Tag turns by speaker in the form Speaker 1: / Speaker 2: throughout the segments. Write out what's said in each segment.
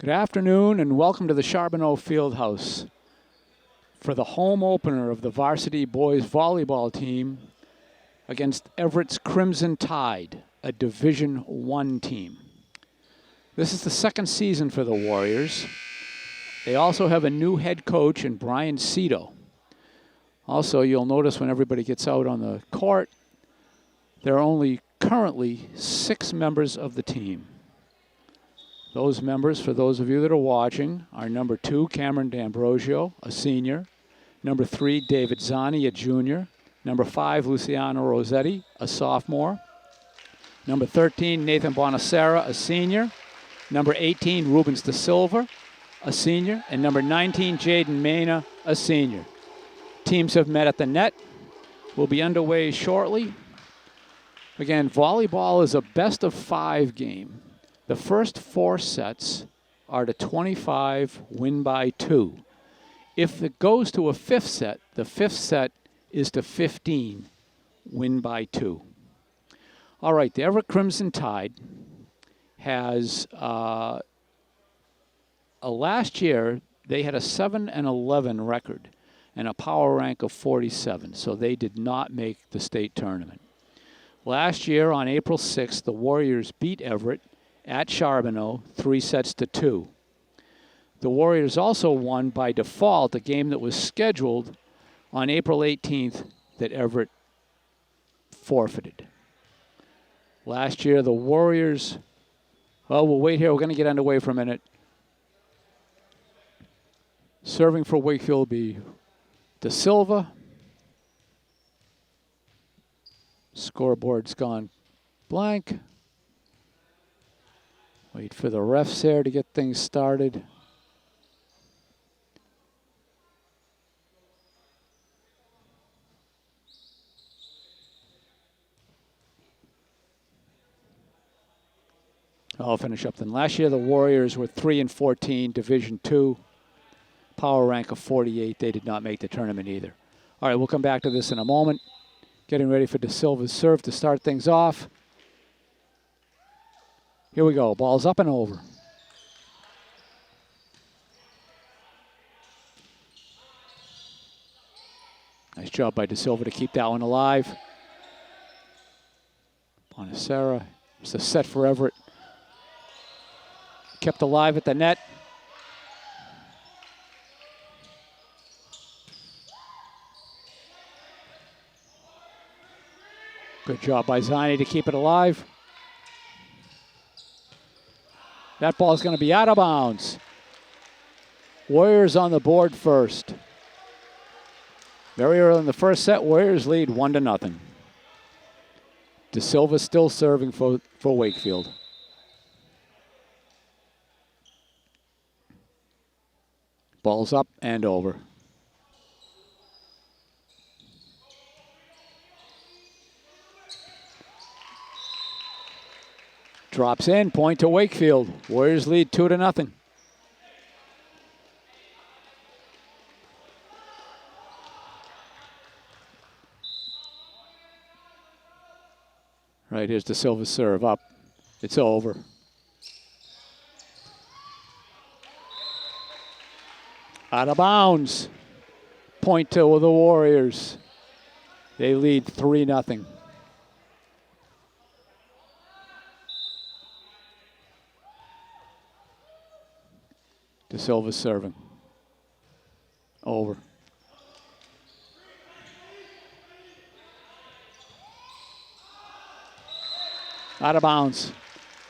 Speaker 1: Good afternoon and welcome to the Charbonneau Fieldhouse for the home opener of the varsity boys volleyball team against Everett's Crimson Tide, a Division I team. This is the second season for the Warriors. They also have a new head coach in Brian Cito. Also, you'll notice when everybody gets out on the court, there are only currently 6 members of the team. Those members, for those of you that are watching, are number 2, Cameron D'Ambrosio, a senior. Number 3, David Zani, a junior. Number 5, Luciano Rossetti, a sophomore. Number 13, Nathan Bonacera, a senior. Number 18, Rubens De Silva, a senior. And number 19, Jaden Mena, a senior. Teams have met at the net. Will be underway shortly. Again, volleyball is a best-of-5 game. The first 4 sets are to 25, win by 2. If it goes to a 5th set, the 5th set is to 15, win by 2. All right, the Everett Crimson Tide has, last year, they had a 7-11 record and a power rank of 47, so they did not make the state tournament. Last year, on April 6th, the Warriors beat Everett at Charbonneau, 3-2. The Warriors also won by default a game that was scheduled on April 18th that Everett forfeited. Last year, the Warriors, well, we'll wait here. We're going to get underway for a minute. Serving for Wakefield will be De Silva. Scoreboard's gone blank. Wait for the refs there to get things started. I'll finish up then. Last year, the Warriors were 3-14, Division II, power rank of 48. They did not make the tournament either. All right, we'll come back to this in a moment. Getting ready for De Silva's serve to start things off. Here we go. Ball's up and over. Nice job by De Silva to keep that one alive. Bonacera. It's a set for Everett. Kept alive at the net. Good job by Zani to keep it alive. That ball's going to be out of bounds. Warriors on the board first. Very early in the first set, Warriors lead 1-0. De Silva still serving for Wakefield. Ball's up and over. Drops in, point to Wakefield. Warriors lead 2-0. Right, here's De Silva's serve up. It's over. Out of bounds. Point to the Warriors. They lead 3-0. De Silva serving. Over. Out of bounds.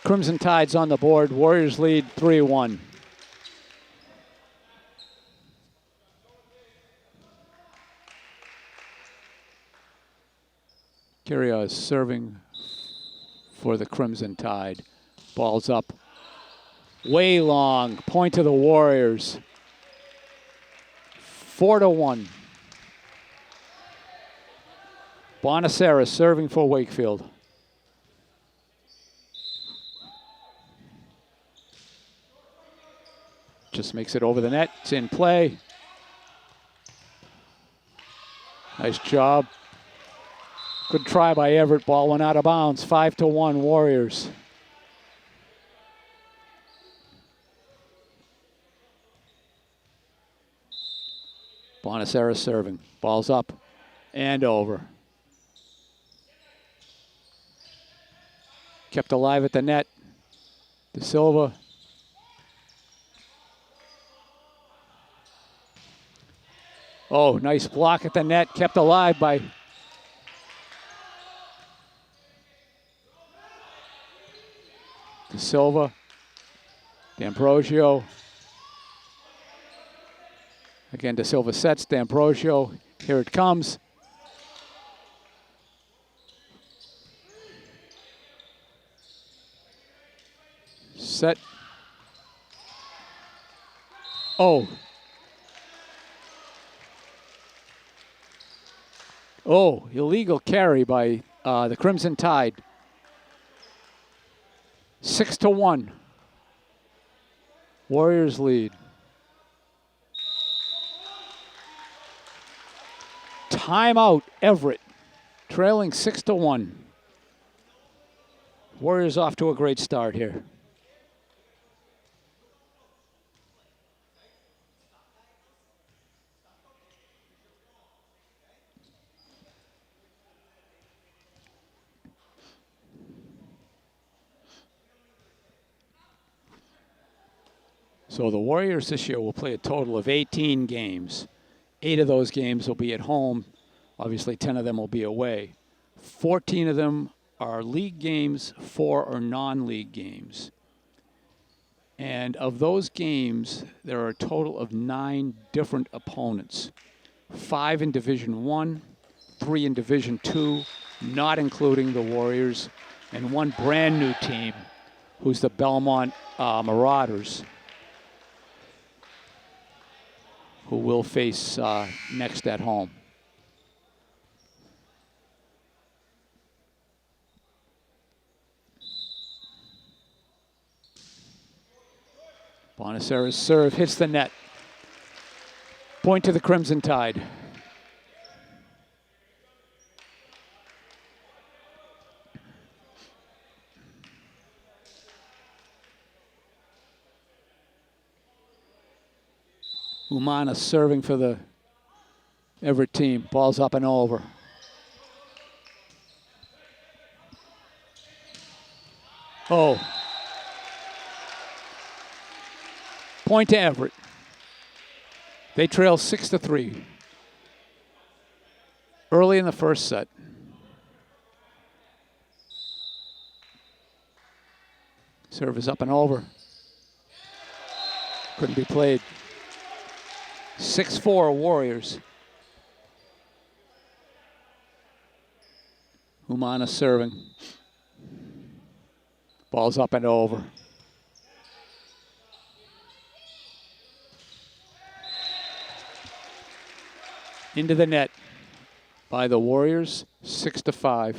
Speaker 1: Crimson Tide's on the board. Warriors lead 3-1. Kyria is serving for the Crimson Tide. Ball's up. Way long. Point to the Warriors. 4-1. Bonacera serving for Wakefield. Just makes it over the net. It's in play. Nice job. Good try by Everett. Ball went out of bounds. 5-1 Warriors. Bonacera serving. Ball's up and over. Kept alive at the net. De Silva. Oh, nice block at the net. Kept alive by De Silva. D'Ambrosio. Again, De Silva sets. D'Ambrosio. Here it comes. Set. Oh. Oh, illegal carry by the Crimson Tide. 6-1. Warriors lead. Timeout, Everett. Trailing 6-1. Warriors off to a great start here. So the Warriors this year will play a total of 18 games. 8 of those games will be at home. Obviously, 10 of them will be away. 14 of them are league games, 4 are non-league games. And of those games, there are a total of 9 different opponents. 5 in Division I, 3 in Division II, not including the Warriors, and 1 brand new team, who's the Belmont Marauders, who will face next at home. Bonacera's serve hits the net. Point to the Crimson Tide. Umana serving for the Everett team. Ball's up and over. Oh. Point to Everett. They trail 6-3. Early in the first set. Serve is up and over. Couldn't be played. 6-4 Warriors. Umana serving. Ball's up and over. Into the net by the Warriors, 6-5.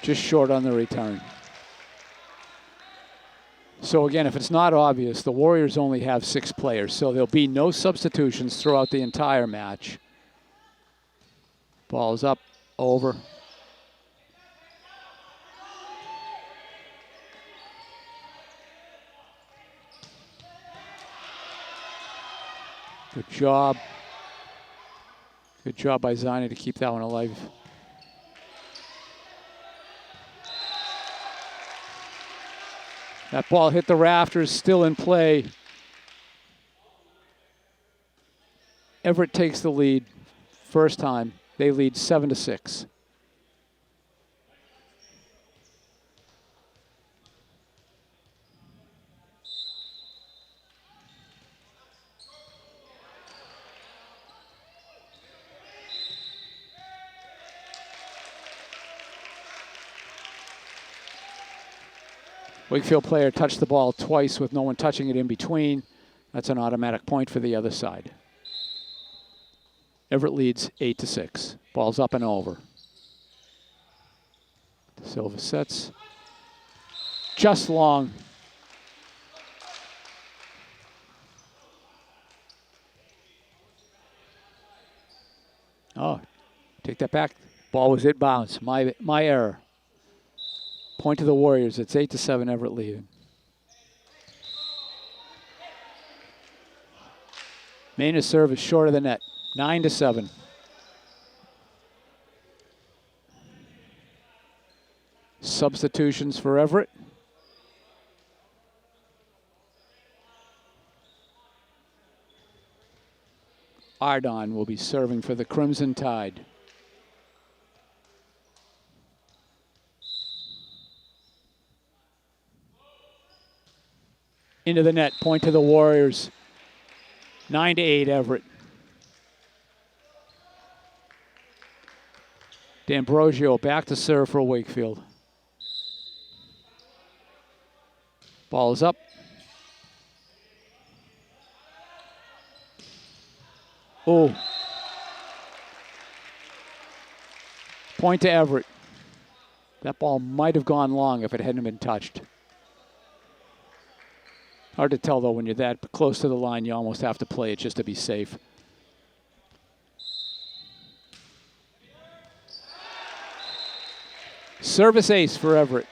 Speaker 1: Just short on the return. So again, if it's not obvious, the Warriors only have 6 players, so there'll be no substitutions throughout the entire match. Ball's up, over. Good job. Good job by Zani to keep that one alive. That ball hit the rafters, still in play. Everett takes the lead. First time, they lead 7-6. Wakefield player touched the ball twice with no one touching it in between. That's an automatic point for the other side. Everett leads 8-6. Ball's up and over. Silva sets. Just long. Oh, Take that back. Ball was inbounds. My error. Point to the Warriors. It's 8-7, Everett leading. Mena's serve is short of the net. 9-7. Substitutions for Everett. Ardon will be serving for the Crimson Tide. Into the net, point to the Warriors. 9-8, Everett. D'Ambrosio back to serve for Wakefield. Ball is up. Oh. Point to Everett. That ball might have gone long if it hadn't been touched. Hard to tell, though, when you're that close to the line, you almost have to play it just to be safe. Service ace for Everett.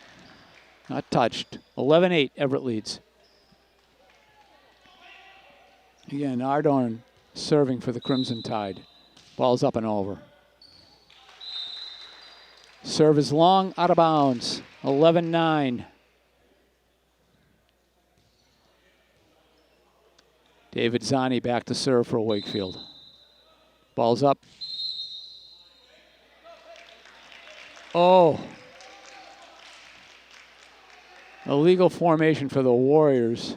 Speaker 1: Not touched. 11-8, Everett leads. Again, Ardon serving for the Crimson Tide. Ball's up and over. Serve is long, out of bounds. 11-9. David Zani back to serve for Wakefield. Ball's up. Oh. Illegal formation for the Warriors.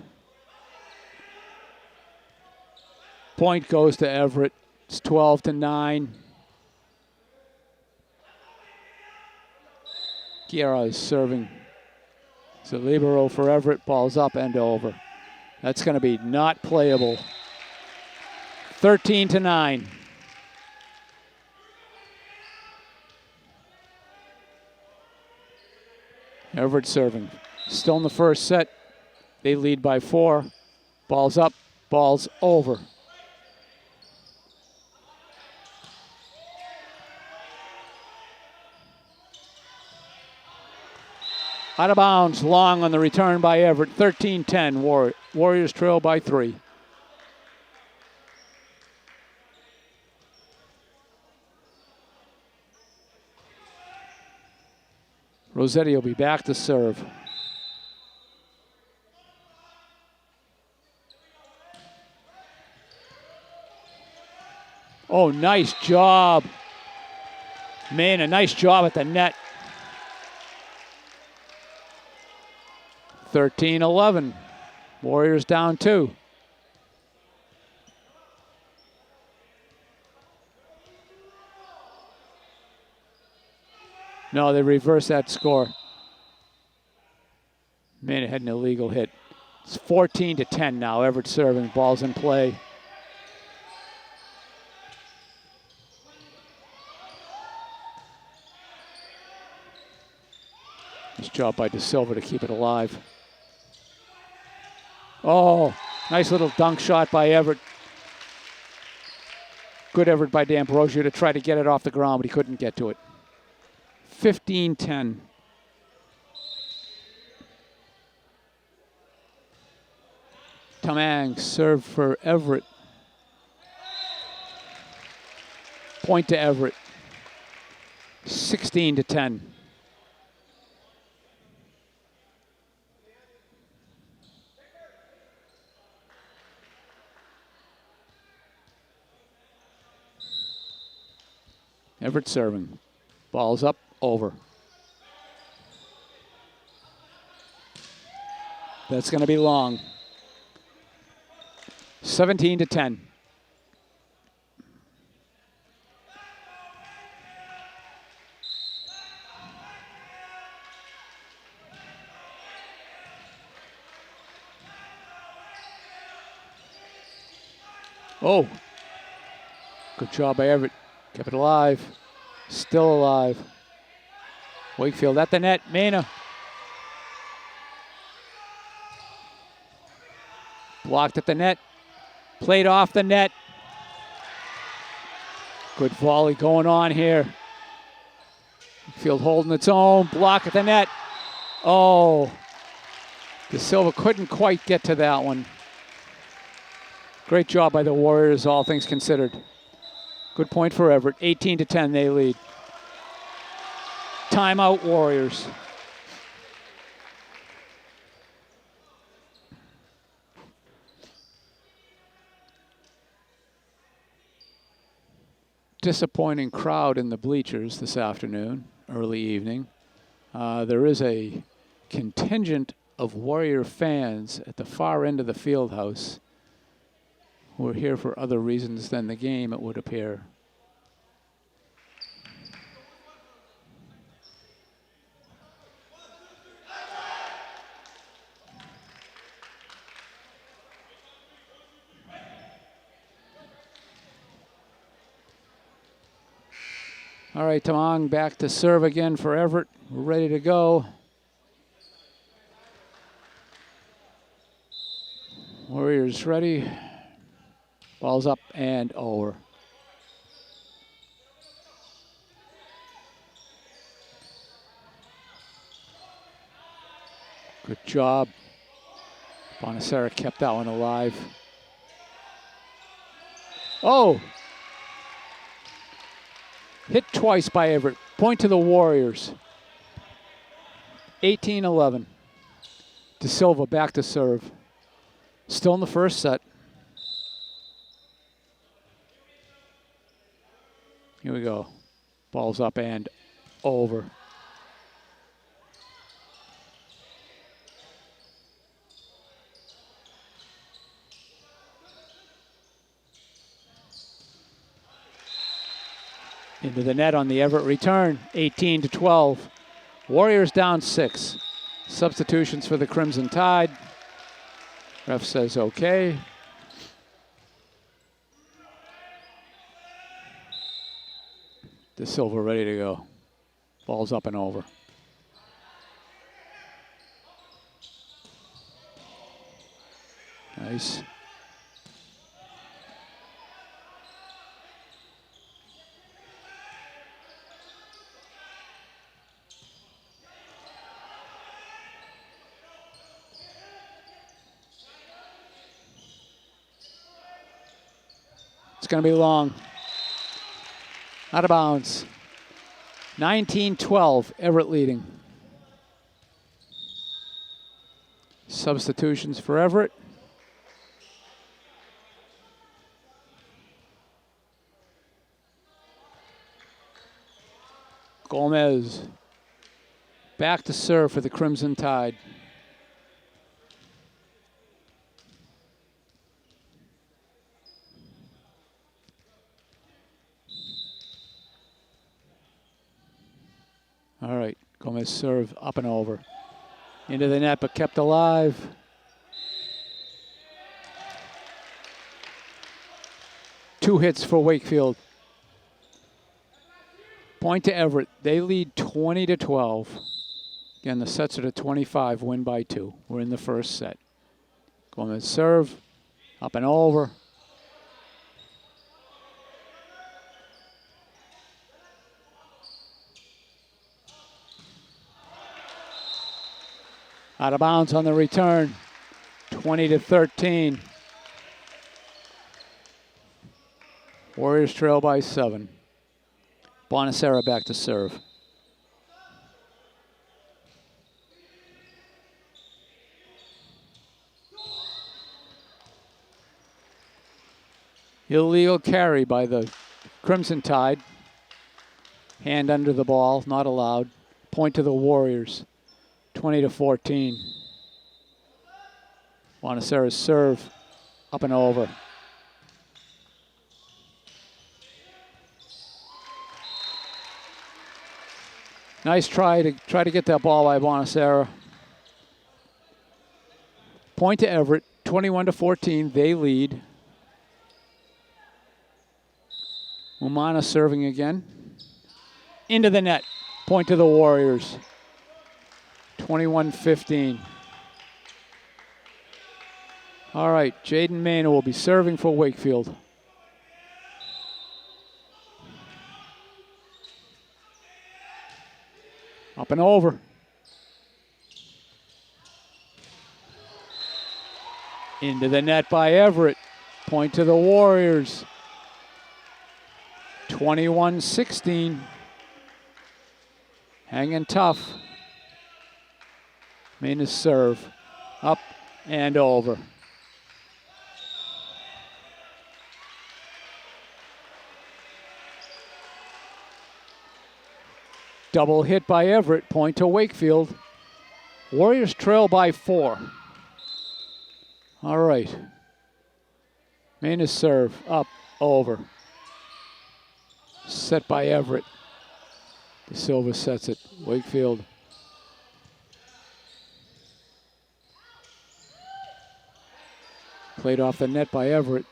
Speaker 1: Point goes to Everett. It's 12-9. Guerra is serving. It's a libero for Everett. Ball's up and over. That's going to be not playable. 13-9. Everett serving. Still in the first set. They lead by 4. Ball's up. Ball's over. Out of bounds, long on the return by Everett. 13-10, Warriors trail by 3. Rossetti will be back to serve. Oh, nice job. Man, a nice job at the net. 13-11. Warriors down 2. No, they reversed that score. Man, it had an illegal hit. It's 14-10 now. Everett serving. Ball's in play. Nice job by De Silva to keep it alive. Oh, nice little dunk shot by Everett. Good Everett by D'Ambrosio to try to get it off the ground, but he couldn't get to it. 15-10. Tamang served for Everett. Point to Everett. 16-10. Everett serving. Ball's up, over. That's going to be long. 17-10. Oh, good job by Everett. Kept it alive. Still alive. Wakefield at the net. Mena. Blocked at the net. Played off the net. Good volley going on here. Wakefield holding its own. Block at the net. Oh, De Silva couldn't quite get to that one. Great job by the Warriors, all things considered. Good point for Everett. 18-10, they lead. Timeout, Warriors. Disappointing crowd in the bleachers this afternoon, early evening. There is a contingent of Warrior fans at the far end of the field house who are here for other reasons than the game, it would appear. All right, Tamang back to serve again for Everett. We're ready to go. Warriors ready. Ball's up and over. Good job. Bonacera kept that one alive. Oh! Hit twice by Everett. Point to the Warriors. 18-11. De Silva back to serve. Still in the first set. Here we go. Ball's up and over. Into the net on the Everett return, 18-12. Warriors down 6. Substitutions for the Crimson Tide. Ref says okay. De Silva ready to go. Ball's up and over. Nice. It's going to be long. Out of bounds. 19-12, Everett leading. Substitutions for Everett. Gomez back to serve for the Crimson Tide. All right, Gomez serve up and over. Into the net, but kept alive. Two hits for Wakefield. Point to Everett. They lead 20-12. Again, the sets are to 25, win by 2. We're in the first set. Gomez serve, up and over. Out of bounds on the return, 20-13. Warriors trail by 7. Bonacera back to serve. Illegal carry by the Crimson Tide. Hand under the ball, not allowed. Point to the Warriors. 20-14. Bonacera's serve, up and over. Nice try to get that ball by Bonacera. Point to Everett, 21-14. They lead. Umana serving again. Into the net. Point to the Warriors. 21-15. All right, Jaden Maynard will be serving for Wakefield. Up and over. Into the net by Everett. Point to the Warriors. 21-16. Hanging tough. Main serve. Up and over. Double hit by Everett. Point to Wakefield. Warriors trail by 4. All right. Main serve. Up, over. Set by Everett. De Silva sets it. Wakefield. Played off the net by Everett.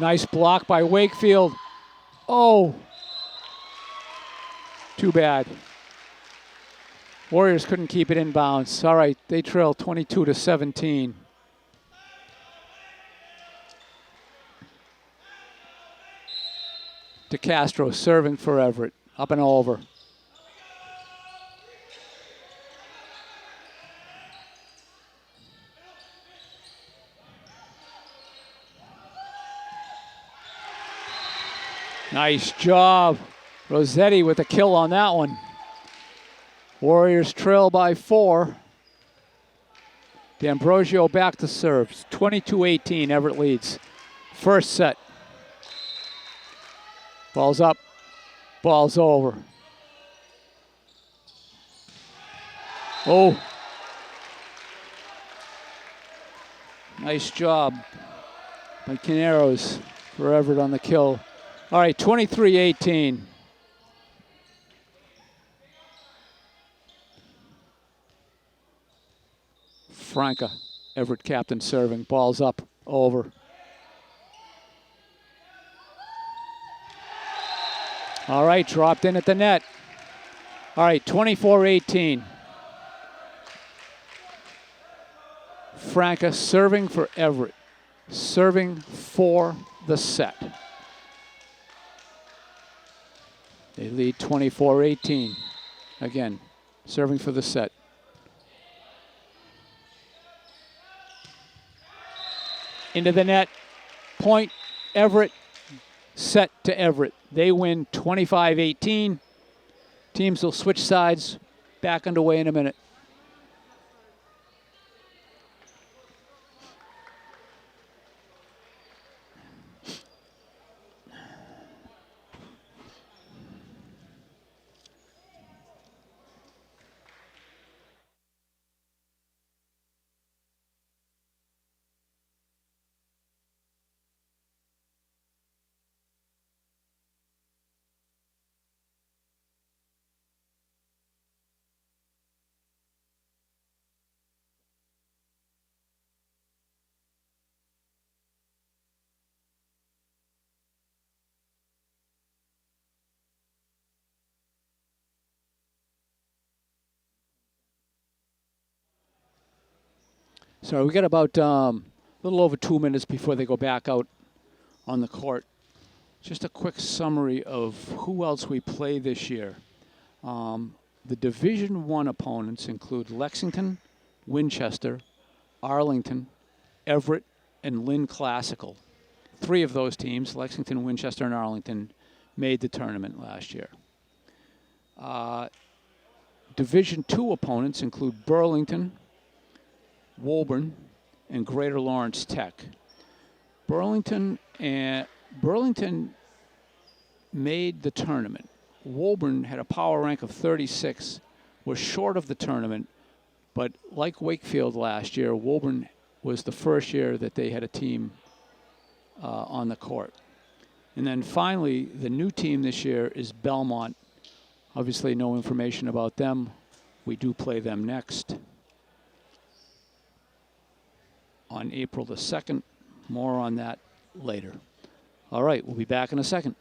Speaker 1: Nice block by Wakefield. Oh. Too bad. Warriors couldn't keep it in bounds. All right, they trail 22-17. DeCastro serving for Everett. Up and over. Nice job. Rossetti with a kill on that one. Warriors trail by 4. D'Ambrosio back to serve. 22-18, Everett leads. First set. Ball's up, ball's over. Oh. Nice job by Caneros for Everett on the kill. All right, 23-18. Franca, Everett captain serving. Ball's up, over. All right, dropped in at the net. All right, 24-18. Franca serving for Everett. Serving for the set. They lead 24-18. Again, serving for the set. Into the net. Point, Everett. Set to Everett. They win 25-18. Teams will switch sides. Back underway in a minute. So we got about a little over 2 minutes before they go back out on the court. Just a quick summary of who else we play this year. The Division I opponents include Lexington, Winchester, Arlington, Everett, and Lynn Classical. 3 of those teams, Lexington, Winchester, and Arlington, made the tournament last year. Division II opponents include Burlington, Woburn, and Greater Lawrence Tech. Burlington made the tournament. Woburn had a power rank of 36, was short of the tournament, but like Wakefield last year, Woburn was the first year that they had a team on the court. And then finally, the new team this year is Belmont. Obviously, no information about them. We do play them next on April the 2nd. More on that later. All right, we'll be back in a second.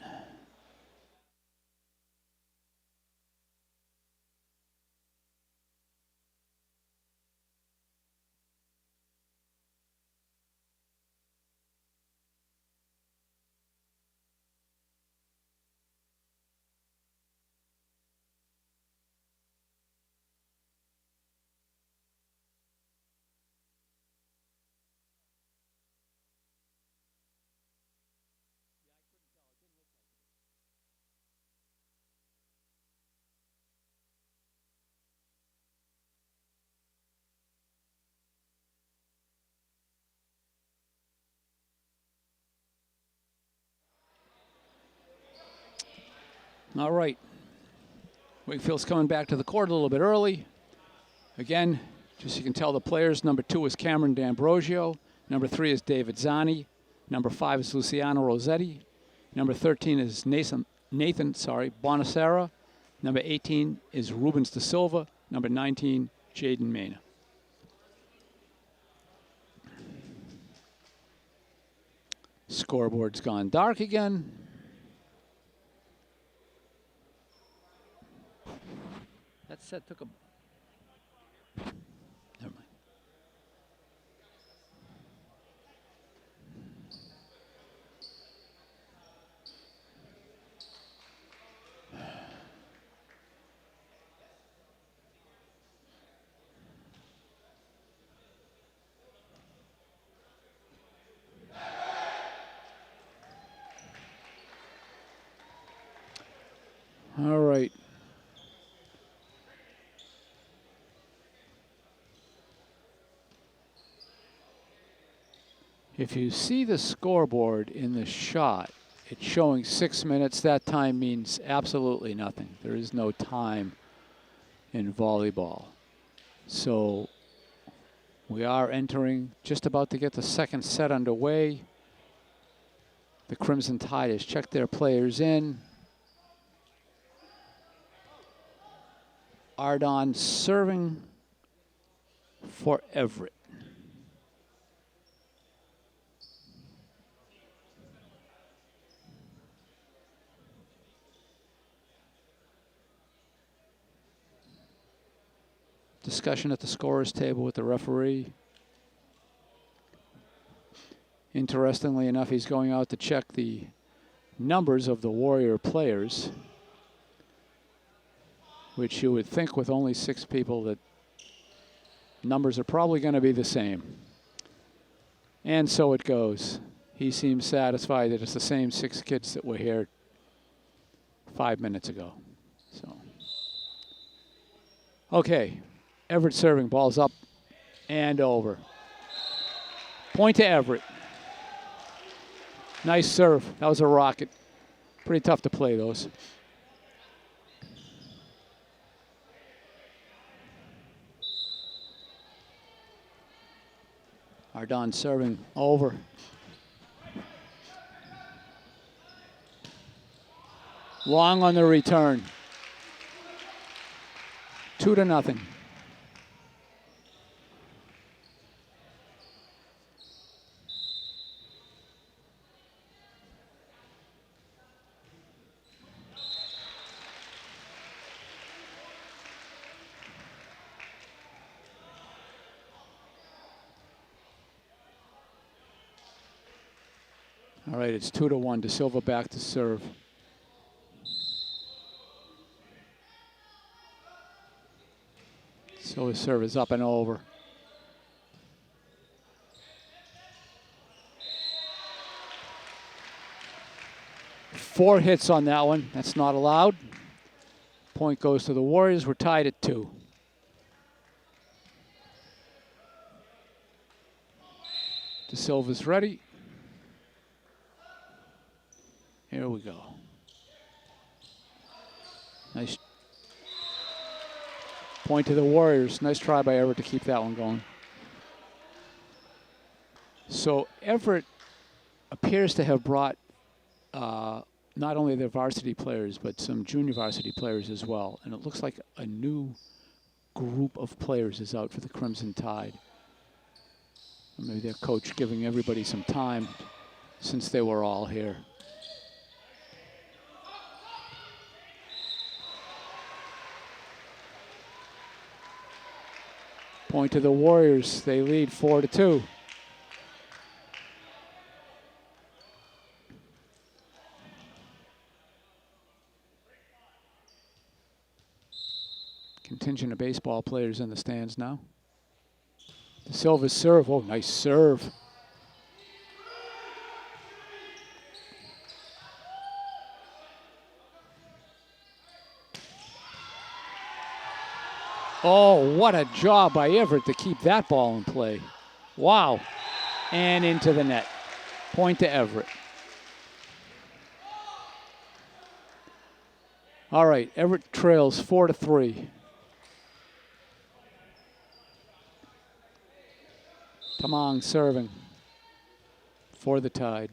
Speaker 1: All right. Wakefield's coming back to the court a little bit early. Again, just so you can tell the players, number 2 is Cameron D'Ambrosio. Number 3 is David Zani. Number 5 is Luciano Rossetti. Number 13 is Nathan Bonacera. Number 18 is Rubens da Silva. Number 19, Jaden Mena. Scoreboard's gone dark again. That set took a... Never mind. All right. If you see the scoreboard in the shot, it's showing 6 minutes. That time means absolutely nothing. There is no time in volleyball. So we are entering, just about to get the second set underway. The Crimson Tide has checked their players in. Ardon serving for Everett. Discussion at the scorer's table with the referee. Interestingly enough, he's going out to check the numbers of the Warrior players, which you would think with only 6 people that numbers are probably going to be the same. And so it goes. He seems satisfied that it's the same 6 kids that were here 5 minutes ago. So, okay. Everett serving, ball's up and over. Point to Everett. Nice serve. That was a rocket. Pretty tough to play those. Ardon serving over. Long on the return. 2-0. All right, it's 2-1. Da Silva back to serve. So his serve is up and over. Four hits on that one. That's not allowed. Point goes to the Warriors. We're tied at 2. Da Silva's ready. Here we go. Nice point to the Warriors. Nice try by Everett to keep that one going. So Everett appears to have brought not only their varsity players, but some junior varsity players as well. And it looks like a new group of players is out for the Crimson Tide. Maybe their coach giving everybody some time since they were all here. Point to the Warriors. They lead 4-2. Contingent of baseball players in the stands now. Da Silva's serve. Oh, nice serve. Oh, what a job by Everett to keep that ball in play. Wow. And into the net. Point to Everett. All right, Everett trails 4-3. Tamang serving for the Tide.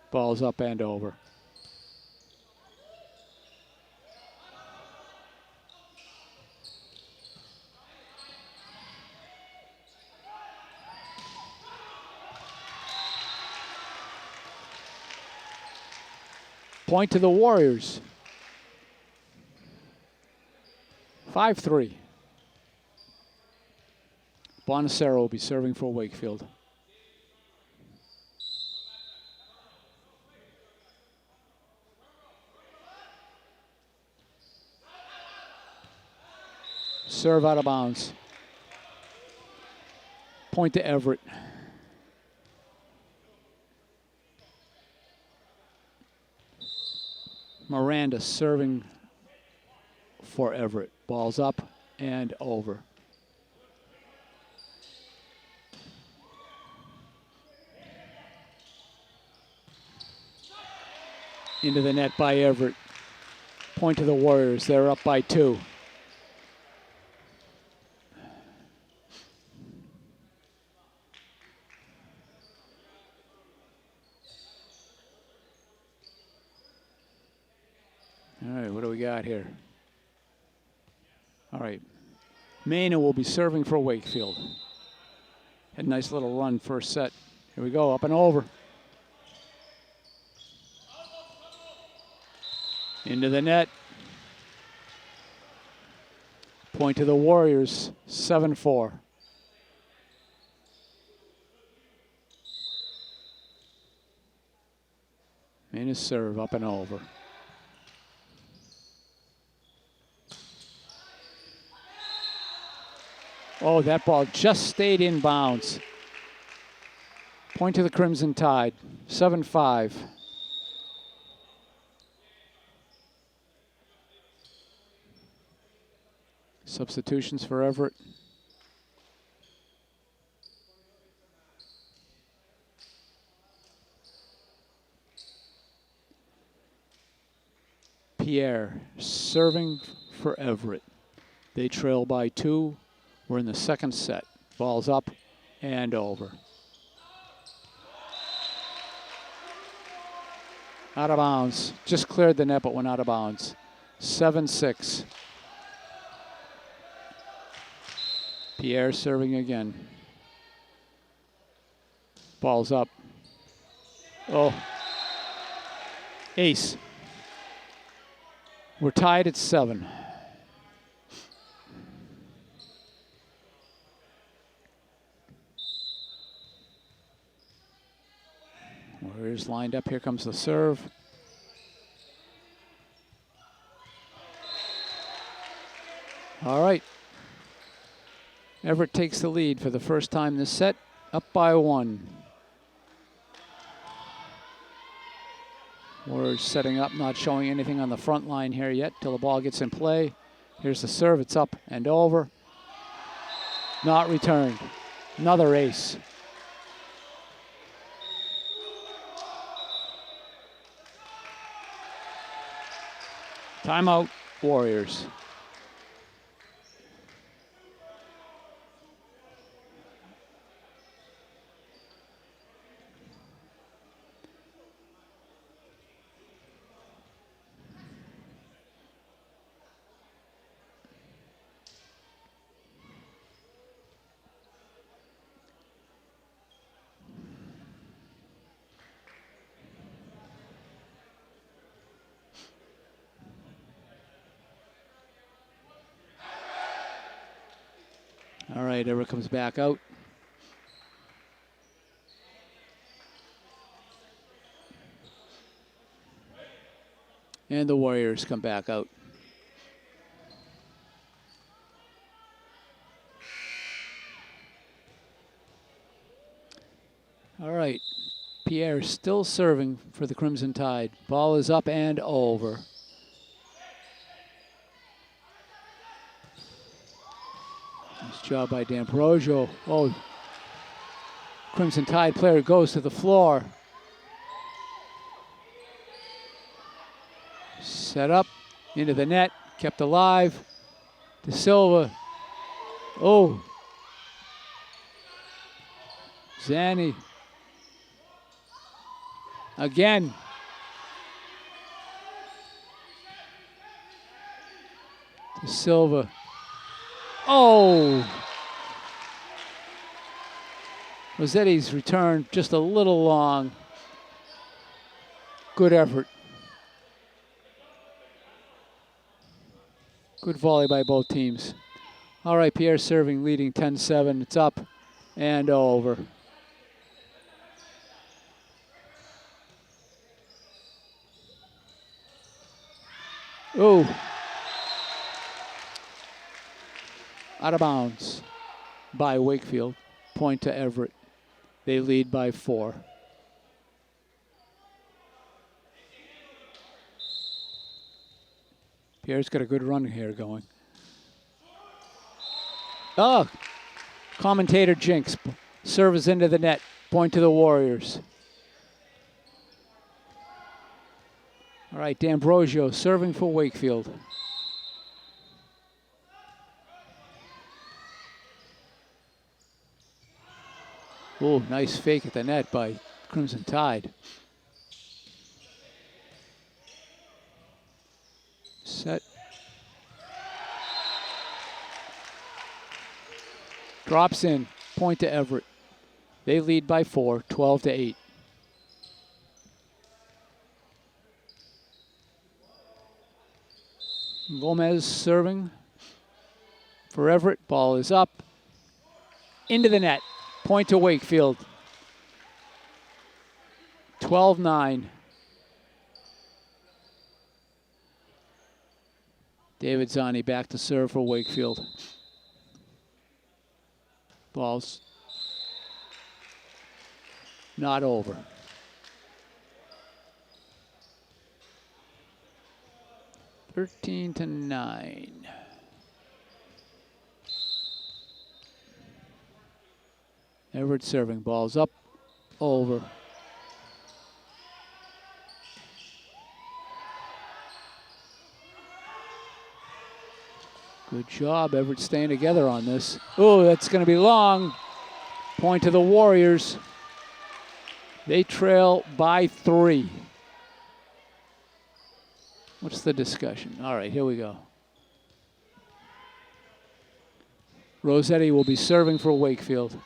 Speaker 1: Ball's up and over. Point to the Warriors. 5-3. Bonacero will be serving for Wakefield. Serve out of bounds. Point to Everett. Miranda serving for Everett. Ball's up and over. Into the net by Everett. Point to the Warriors. They're up by 2. All right, what do we got here? All right, Mena will be serving for Wakefield. Had a nice little run first set. Here we go, up and over. Into the net. Point to the Warriors, 7-4. Mena's serve, up and over. Oh, that ball just stayed in bounds. Point to the Crimson Tide, 7-5. Substitutions for Everett. Pierre serving for Everett. They trail by 2. We're in the second set. Ball's up and over. Out of bounds. Just cleared the net, but went out of bounds. 7-6. Pierre serving again. Ball's up. Oh. Ace. We're tied at 7. Warriors lined up. Here comes the serve. All right. Everett takes the lead for the first time this set, up by 1. Warriors setting up, not showing anything on the front line here yet till the ball gets in play. Here's the serve. It's up and over. Not returned. Another ace. Timeout, Warriors. All right, Everett comes back out. And the Warriors come back out. All right, Pierre still serving for the Crimson Tide. Ball is up and over. Nice job by D'Ambrosio. Oh, Crimson Tide player goes to the floor. Set up Into the net, kept alive. De Silva. Oh. Zanny. Again. De Silva. Oh. Rossetti's return just a little long. Good effort. Good volley by both teams. All right, Pierre serving, leading 10-7. It's up and over. Ooh. Out of bounds by Wakefield. Point to Everett. They lead by 4. Pierre's got a good run here going. Oh, commentator jinx. Serve is into the net. Point to the Warriors. All right, D'Ambrosio serving for Wakefield. Oh, nice fake at the net by Crimson Tide. Set. Drops in. Point to Everett. They lead by 4, 12-8. Gomez serving for Everett. Ball is up. Into the net. Point to Wakefield. 12-9. David Zani back to serve for Wakefield. Ball's not over. Thirteen to 9. Everett serving. Ball's up, over. Good job, Everett staying together on this. Oh, that's going to be long. Point to the Warriors. They trail by 3. What's the discussion? All right, here we go. Rossetti will be serving for Wakefield.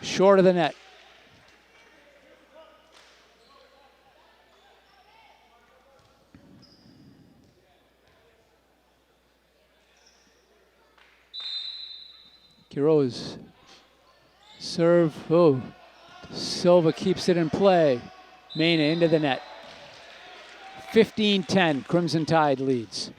Speaker 1: Short of the net. Quiroz serve. Oh, Silva keeps it in play. Mena into the net. 15-10, Crimson Tide leads.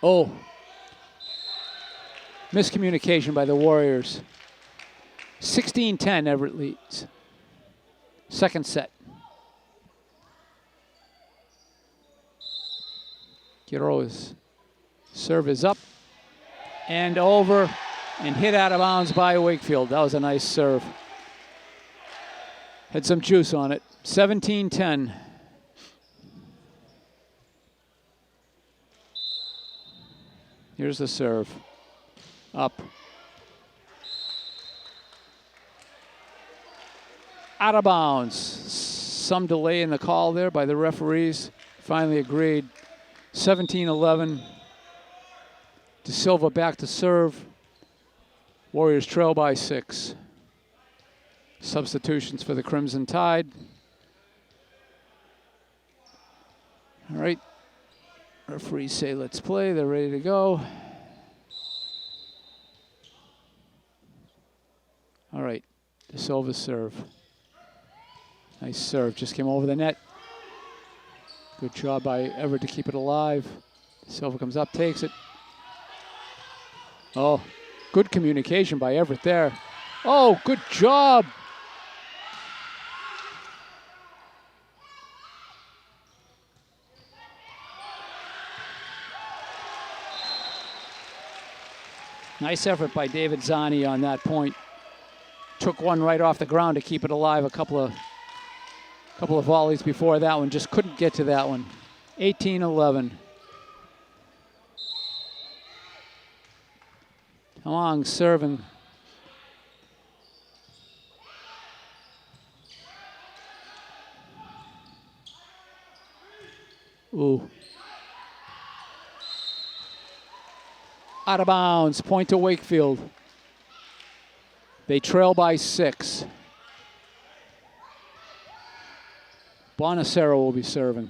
Speaker 1: Oh, miscommunication by the Warriors. 16-10, Everett leads. Second set. Quiroz serve is up and over and hit out of bounds by Wakefield. That was a nice serve. Had some juice on it. 17-10. Here's the serve. Up. Out of bounds. Some delay in the call there by the referees. Finally agreed. 17-11. De Silva back to serve. Warriors trail by 6. Substitutions for the Crimson Tide. All right. Referees say let's play. They're ready to go. All right. De Silva serve. Nice serve. Just came over the net. Good job by Everett to keep it alive. De Silva comes up, takes it. Oh, good communication by Everett there. Oh, good job. Nice effort by David Zani on that point. Took one right off the ground to keep it alive. A couple of volleys before that one. Just couldn't get to that one. 18-11. Long serving. Ooh. Out of bounds. Point to Wakefield. They trail by 6. Bonacero will be serving.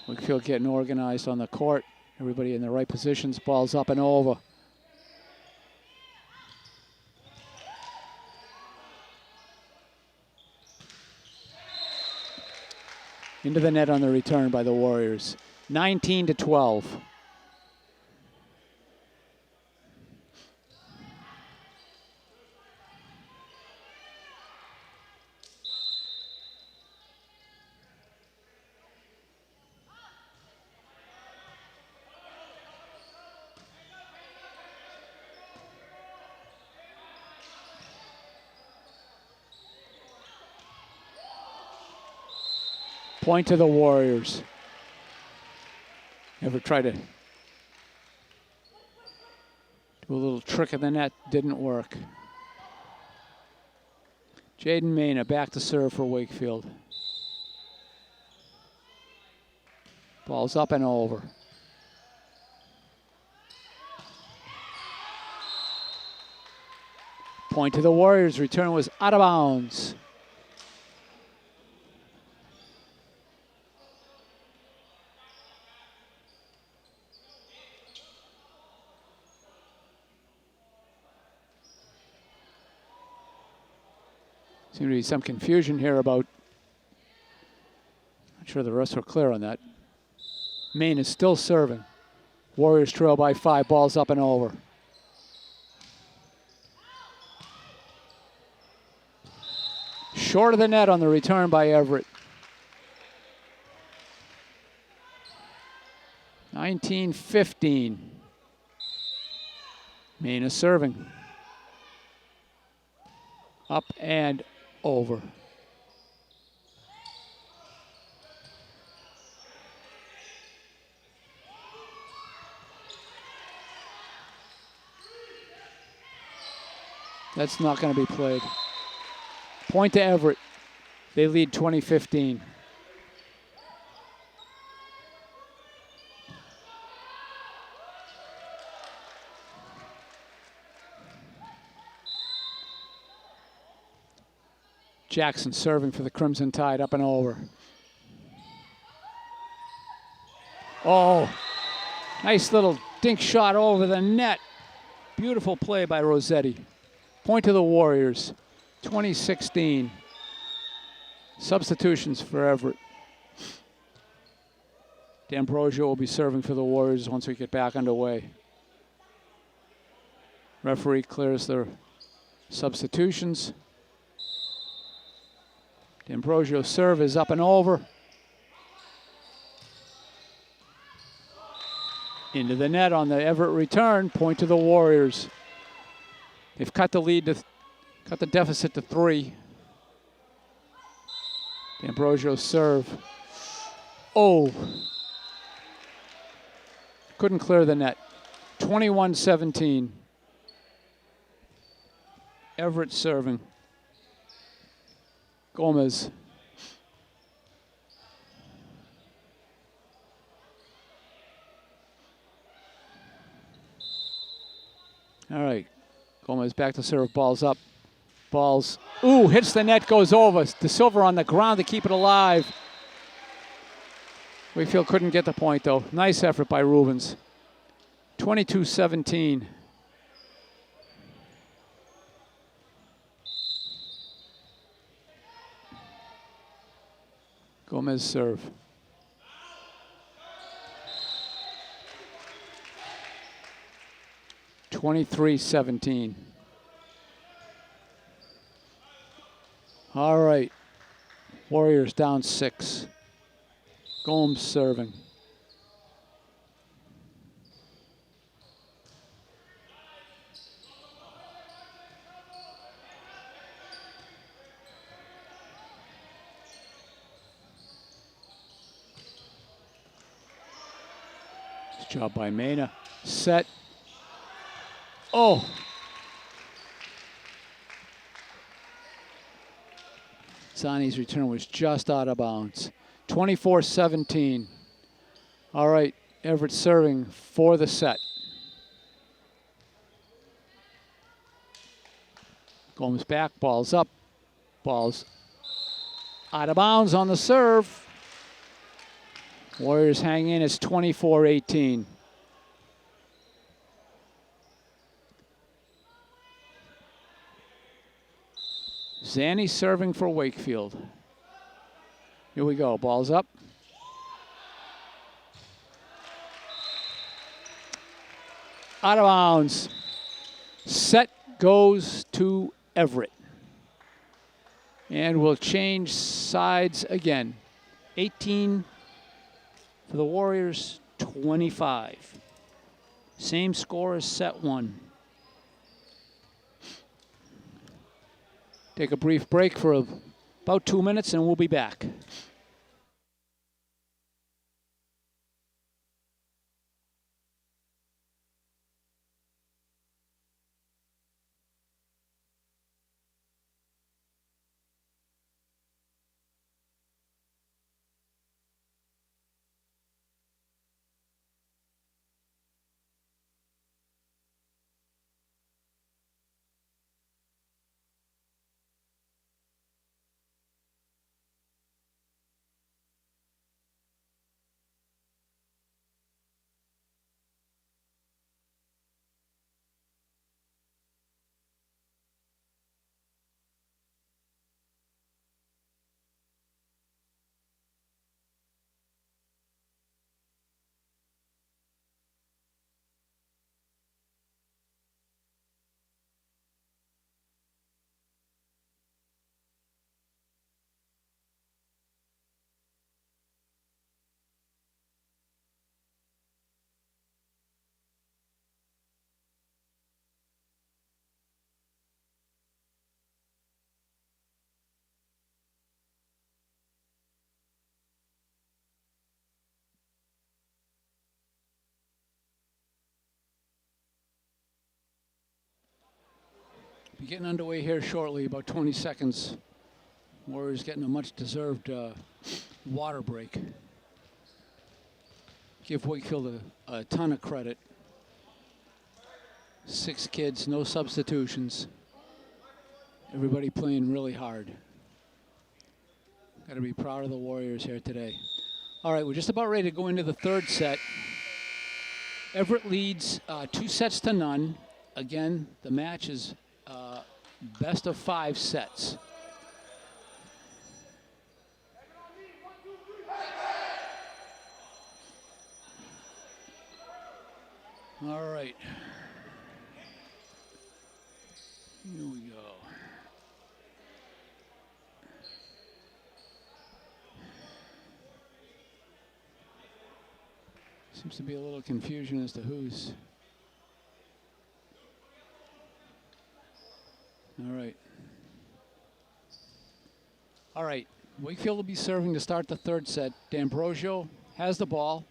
Speaker 1: Wakefield getting organized on the court. Everybody in the right positions. Ball's up and over. Into the net on the return by the Warriors. 19-12. Point to the Warriors. Ever try to do a little trick in the net, didn't work. Jaden Mena back to serve for Wakefield. Ball's up and over. Point to the Warriors. Return was out of bounds. Seems to be some confusion here about, not sure the rest were clear on that. Maine is still serving. Warriors trail by 5, balls up and over. Short of the net on the return by Everett. 19-15. Maine is serving. Up and over. That's not going to be played. Point to Everett. They lead 20-15. Jackson serving for the Crimson Tide, up and over. Oh, nice little dink shot over the net. Beautiful play by Rossetti. Point to the Warriors, 20-16. Substitutions for Everett. D'Ambrosio will be serving for the Warriors once we get back underway. Referee clears the substitutions. D'Ambrosio's serve is up and over. Into the net on the Everett return. Point to the Warriors. They've cut the lead to, cut the deficit to 3. D'Ambrosio's serve. Oh. Couldn't clear the net. 21-17. Everett serving. Gomez. All right. Gomez back to serve. Balls up. Balls. Ooh, hits the net, goes over. De Silva on the ground to keep it alive. Wakefield couldn't get the point, though. Nice effort by Rubens. 22-17. Gomez serve. (23-17). All right. Warriors down 6. Gomes serving. job by Mena. Set. Oh. Zani's return was just out of bounds. 24-17. All right, Everett serving for the set. Gomes back, ball's up. Ball's out of bounds on the serve. Warriors hang in. It's 24-18. Zani serving for Wakefield. Here we go. Ball's up. Out of bounds. Set goes to Everett. And we'll change sides again. 18 for the Warriors, 25. Same score as set one. Take a brief break for about 2 minutes and we'll be back. Be getting underway here shortly, about 20 seconds. Warriors getting a much-deserved water break. Give Wakefield a ton of credit. 6 kids, no substitutions. Everybody playing really hard. Got to be proud of the Warriors here today. All right, we're just about ready to go into the third set. Everett leads 2-0. Again, the match is best of 5 sets. All right. Here we go. Seems to be a little confusion as to who's. All right. All right. Wakefield will be serving to start the third set. D'Ambrosio has the ball.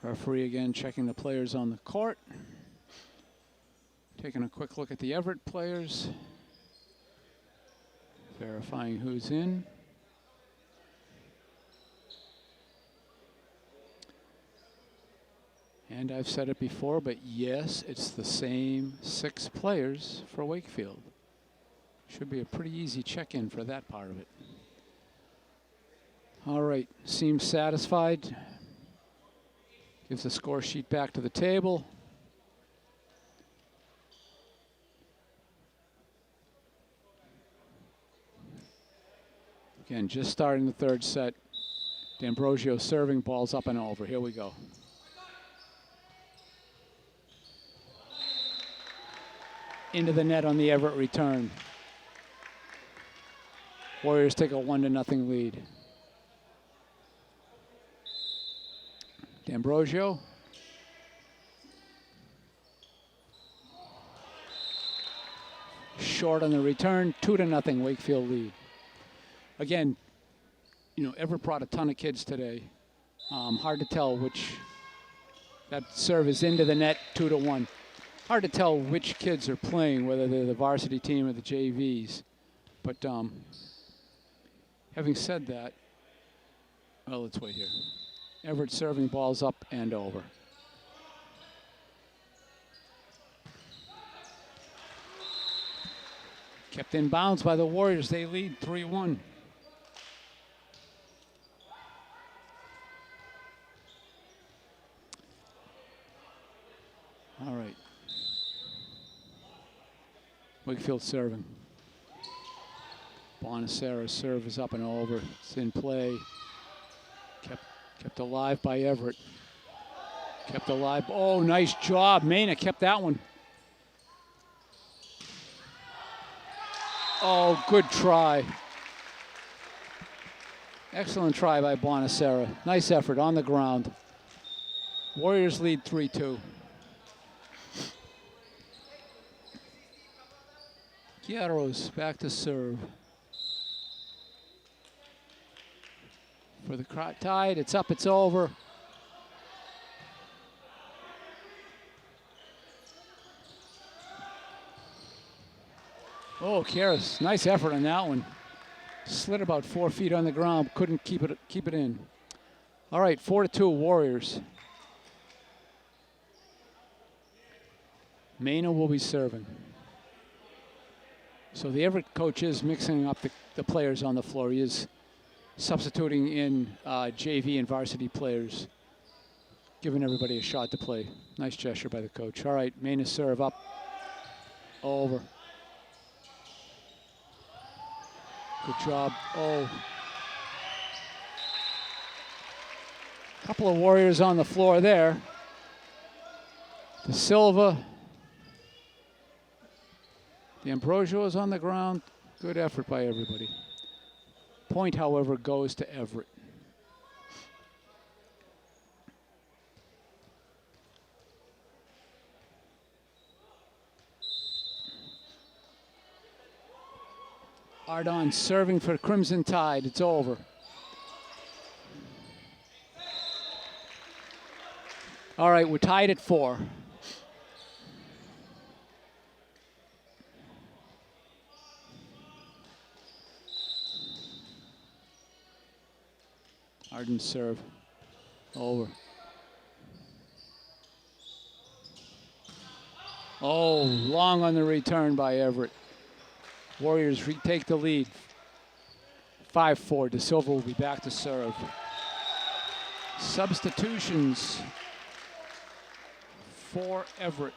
Speaker 1: Referee again checking the players on the court. Taking a quick look at the Everett players. Verifying who's in. And I've said it before, but yes, it's the same 6 players for Wakefield. Should be a pretty easy check-in for that part of it. All right, seems satisfied. Gives the score sheet back to the table. Again, just starting the third set. D'Ambrosio serving, balls up and over. Here we go. Into the net on the Everett return. Warriors take a 1-0 lead. D'Ambrosio. short on the return. 2-0 Wakefield lead. Again, Everett brought a ton of kids today. Hard to tell which. That serve is into the net, 2-1. Hard to tell which kids are playing, whether they're the varsity team or the JVs. But having said that, well, let's wait here. Everett serving balls up and over. Kept in bounds by the Warriors. They lead 3-1. All right. Wakefield serving. Bonacera's serve is up and over. It's in play. Kept alive by Everett. Kept alive. Oh, nice job. Mena kept that one. Oh, good try. Excellent try by Bonacera. Nice effort on the ground. Warriors lead 3-2. Guerreros back to serve. For the Tide, it's up, it's over. Oh, Karras, nice effort on that one. Slid about 4 feet on the ground, couldn't keep it in. All right, 4-2 Warriors. Mena will be serving. So the Everett coach is mixing up the players on the floor. He is substituting in JV and varsity players, giving everybody a shot to play. Nice gesture by the coach. All right, Mena serve up, over. Good job. Oh. Couple of Warriors on the floor there. De Silva. The Ambrosio is on the ground. Good effort by everybody. Point, however, goes to Everett. Ardon serving for Crimson Tide. It's over. All right, we're tied at 4. Arden serve. Over. Oh, long on the return by Everett. Warriors retake the lead. 5-4. De Silva will be back to serve. Substitutions for Everett.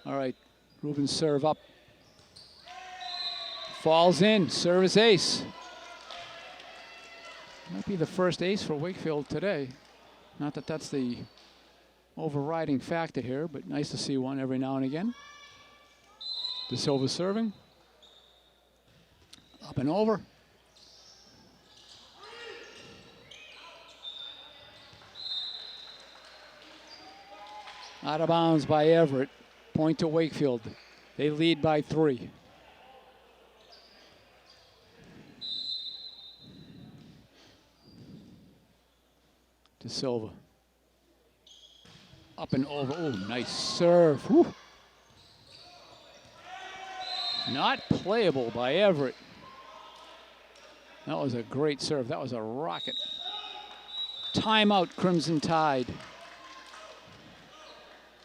Speaker 1: All right, Ruben's serve up. Falls in, service ace. Might be the first ace for Wakefield today. Not that that's the overriding factor here, but nice to see one every now and again. De Silva serving. Up and over. Out of bounds by Everett. Point to Wakefield. They lead by 3. De Silva. Up and over. Oh, nice serve. Whew. Not playable by Everett. That was a great serve. That was a rocket. Timeout, Crimson Tide.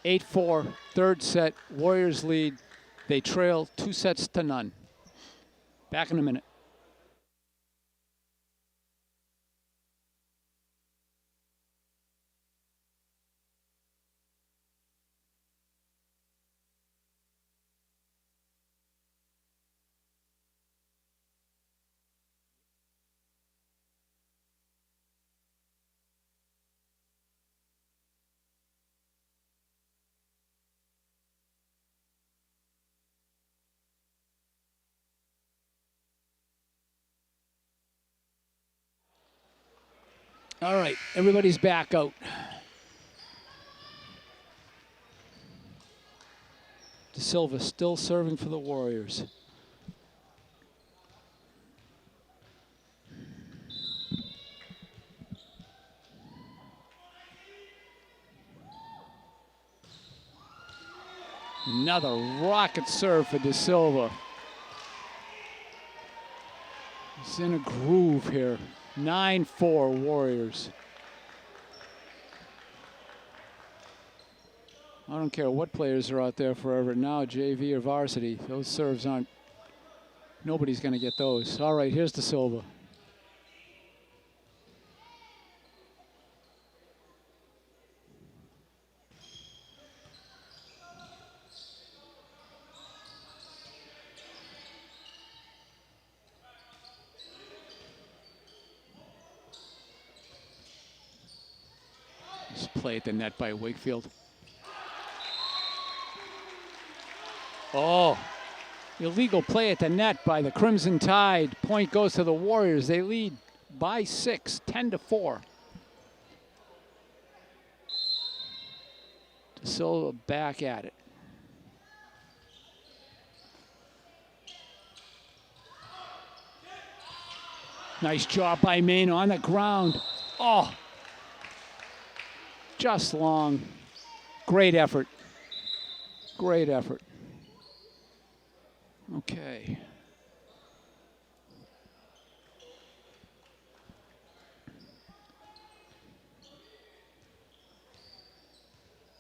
Speaker 1: 8-4, third set. Warriors lead. They trail 2-0. Back in a minute. All right, everybody's back out. De Silva still serving for the Warriors. Another rocket serve for De Silva. He's in a groove here. 9-4 Warriors. I don't care what players are out there for Everett now, JV or varsity. Those serves aren't, nobody's going to get those. All right, here's De Silva. Just play at the net by Wakefield. Oh, illegal play at the net by the Crimson Tide. Point goes to the Warriors. They lead by 6, 10-4. De Silva back at it. Nice job by Maine on the ground. Oh, just long. Great effort. Great effort. Okay.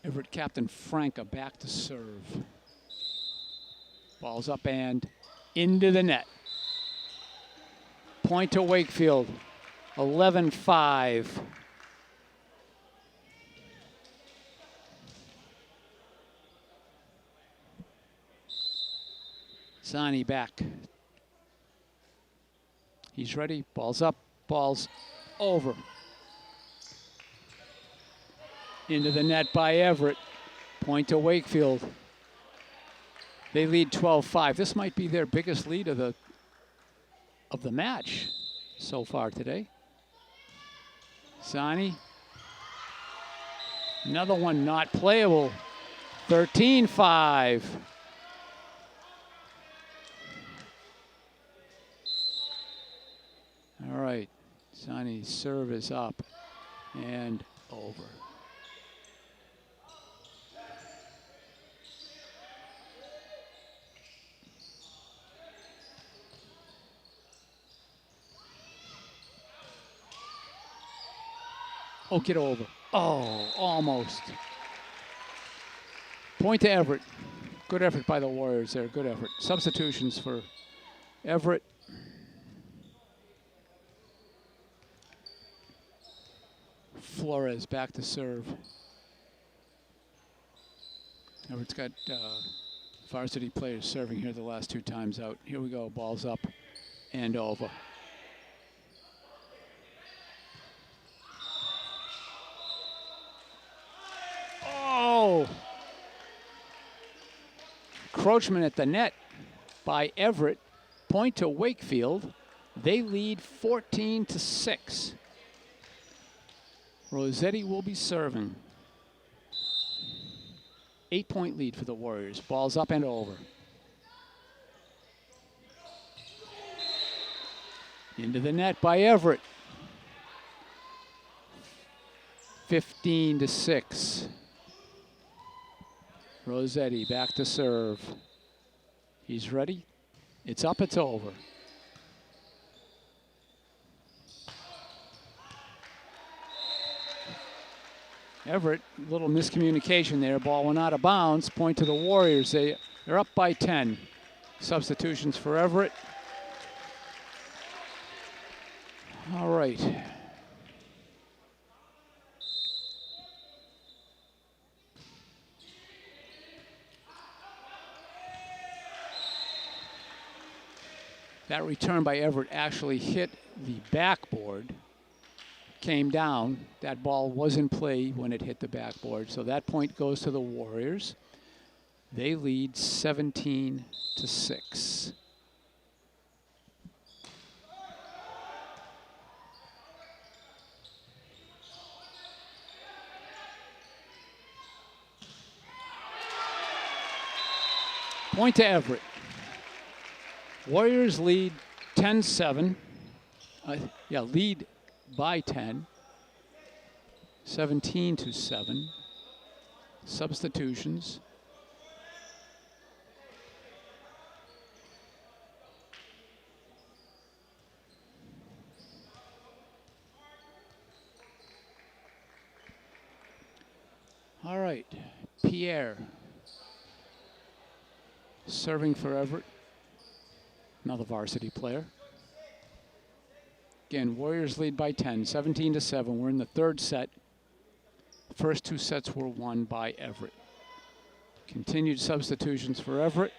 Speaker 1: Everett captain Franca back to serve. Ball's up and into the net. Point to Wakefield. 11-5. Zani back. He's ready. Ball's up. Ball's over. Into the net by Everett. Point to Wakefield. They lead 12-5. This might be their biggest lead of the match so far today. Zani. Another one not playable. 13-5. All right, Zani's serve is up and over. Oh, get over. Oh, almost. Point to Everett. Good effort by the Warriors there, good effort. Substitutions for Everett. Flores back to serve. Everett's got varsity players serving here the last 2 times out. Here we go, ball's up and over. Oh! Encroachment at the net by Everett. Point to Wakefield. They lead 14-6. Rossetti will be serving. 8-point lead for the Warriors. Ball's up and over. Into the net by Everett. 15-6. Rossetti back to serve. He's ready. It's up, it's over. Everett, little miscommunication there. Ball went out of bounds. Point to the Warriors. They're up by 10. Substitutions for Everett. All right. That return by Everett actually hit the backboard. Came down. That ball was in play when it hit the backboard. So that point goes to the Warriors. They lead 17-6. Point to Everett. Warriors lead 10-7. Lead by 10. 17-7. Substitutions. All right, Pierre serving for Everett, another varsity player. Again, Warriors lead by 10, 17-7. We're in the third set. First two sets were won by Everett. Continued substitutions for Everett.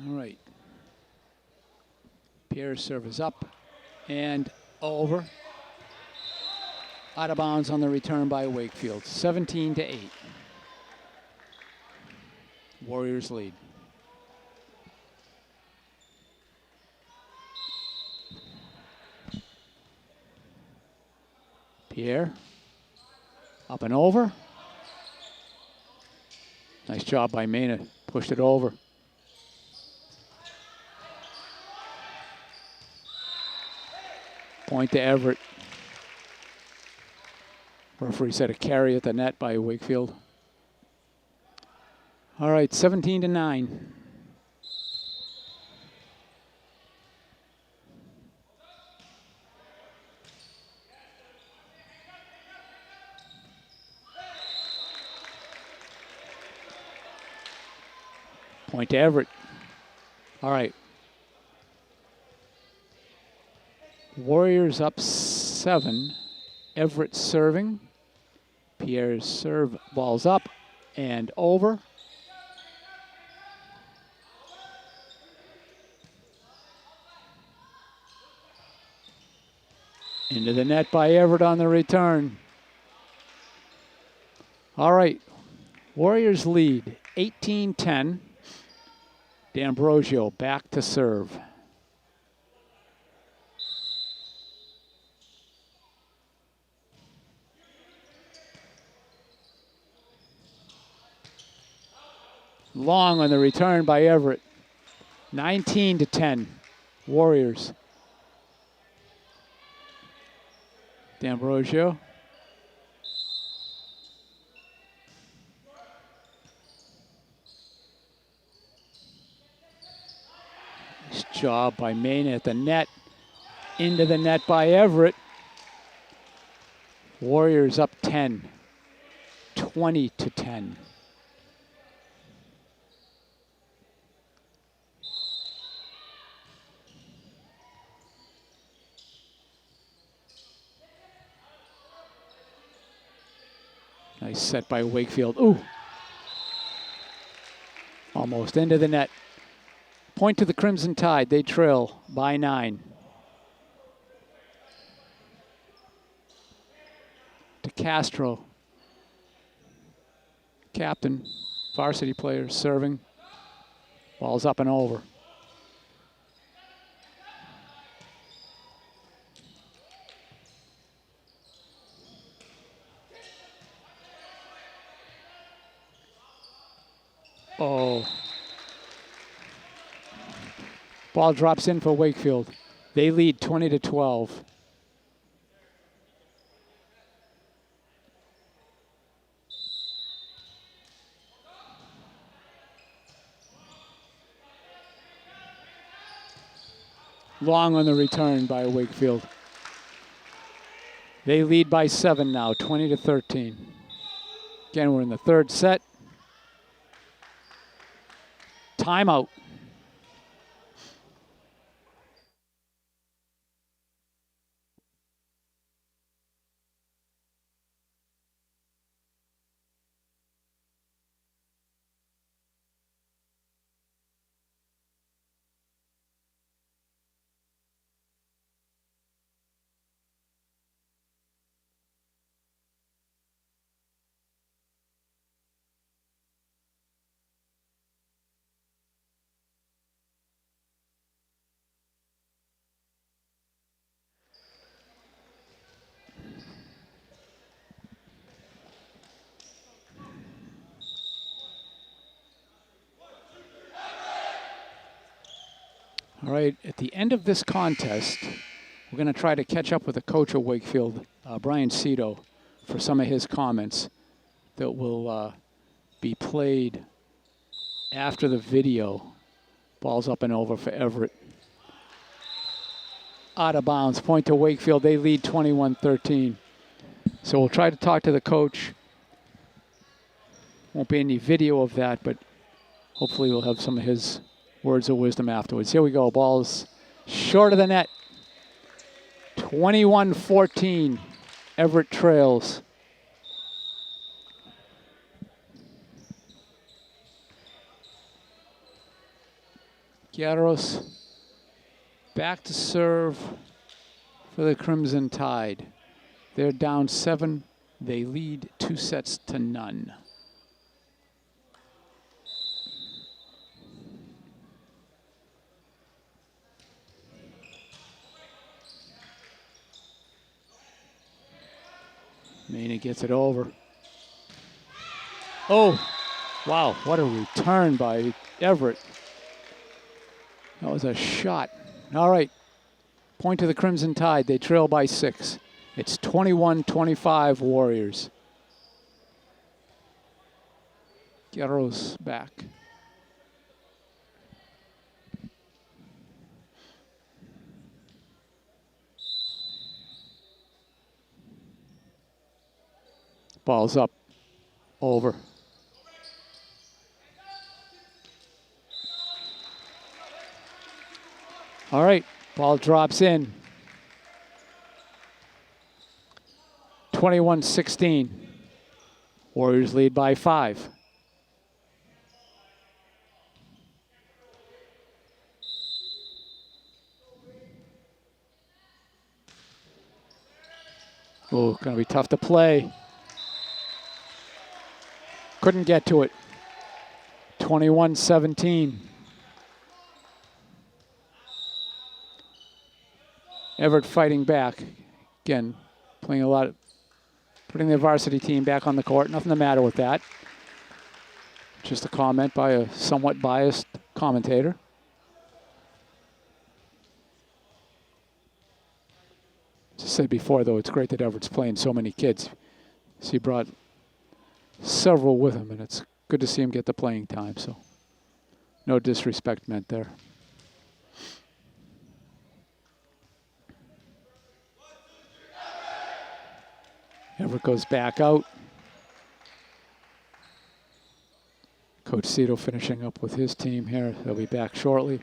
Speaker 1: All right. Pierre's serve is up and over. Out of bounds on the return by Wakefield. 17-8. Warriors lead. Pierre. Up and over. Nice job by Mena. Pushed it over. Point to Everett. Referee said a carry at the net by Wakefield. All right, 17-9. Point to Everett. All right. Warriors up 7. Everett serving. Pierre's serve, ball's up and over. Into the net by Everett on the return. All right, Warriors lead 18-10. D'Ambrosio back to serve. Long on the return by Everett. 19-10, Warriors. D'Ambrosio. Nice job by Mena at the net. Into the net by Everett. Warriors up 10, 20-10. Nice set by Wakefield. Ooh. Almost into the net. Point to the Crimson Tide. They trail by 9. To Castro. Captain, varsity player, serving. Ball's up and over. Oh. Ball drops in for Wakefield. They lead 20-12. Long on the return by Wakefield. They lead by 7 now, 20-13. Again, we're in the third set. Timeout. All right, at the end of this contest, we're going to try to catch up with the coach of Wakefield, Brian Cito, for some of his comments that will be played after the video. Ball's up and over for Everett. Out of bounds, point to Wakefield. They lead 21-13. So we'll try to talk to the coach. Won't be any video of that, but hopefully we'll have some of his words of wisdom afterwards. Here we go. Ball's short of the net. 21-14. Everett trails. Guerreros back to serve for the Crimson Tide. They're down 7. They lead 2-0. Mena gets it over. Oh, wow, what a return by Everett. That was a shot. All right, point to the Crimson Tide. They trail by 6. It's 21-25 Warriors. Guerrero's back. Ball's up, over. All right, ball drops in. 21-16. Warriors lead by 5. Oh, gonna be tough to play. Couldn't get to it. 21-17. Everett fighting back. Again, playing a lot, putting the varsity team back on the court. Nothing the matter with that. Just a comment by a somewhat biased commentator. As I said before, though, it's great that Everett's playing so many kids. So he brought several with him, and it's good to see him get the playing time. So no disrespect meant there. Everett goes back out. Coach Cito finishing up with his team here. They'll be back shortly.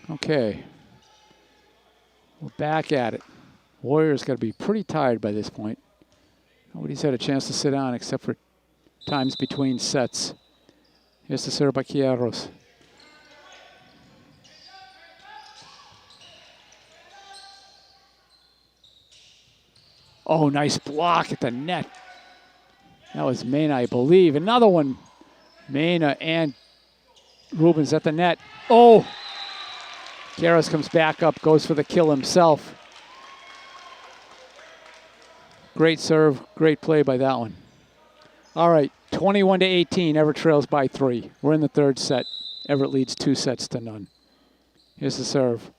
Speaker 1: Okay. We're back at it. Warriors got to be pretty tired by this point. Nobody's had a chance to sit down except for times between sets. Here's the serve by Guerreros. Oh, nice block at the net. That was Mena, I believe. Another one. Mena and Rubens at the net. Oh! Guerreros comes back up, goes for the kill himself. Great serve, great play by that one. All right, 21-18. Everett trails by 3. We're in the third set. Everett leads 2-0. Here's the serve.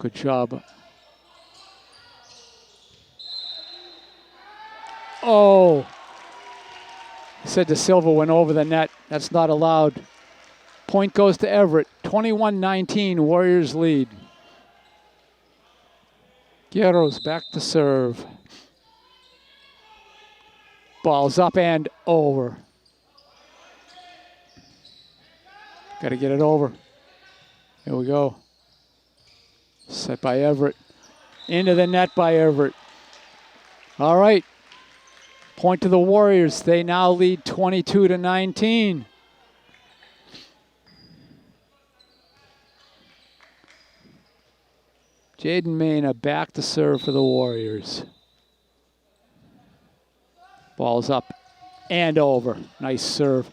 Speaker 1: Good job. Oh! Said De Silva went over the net. That's not allowed. Point goes to Everett. 21-19, Warriors lead. Guerreros back to serve. Ball's up and over. Got to get it over. Here we go. Set by Everett. Into the net by Everett. All right. Point to the Warriors. They now lead 22-19. Jaden Mena back to serve for the Warriors. Ball's up and over. Nice serve.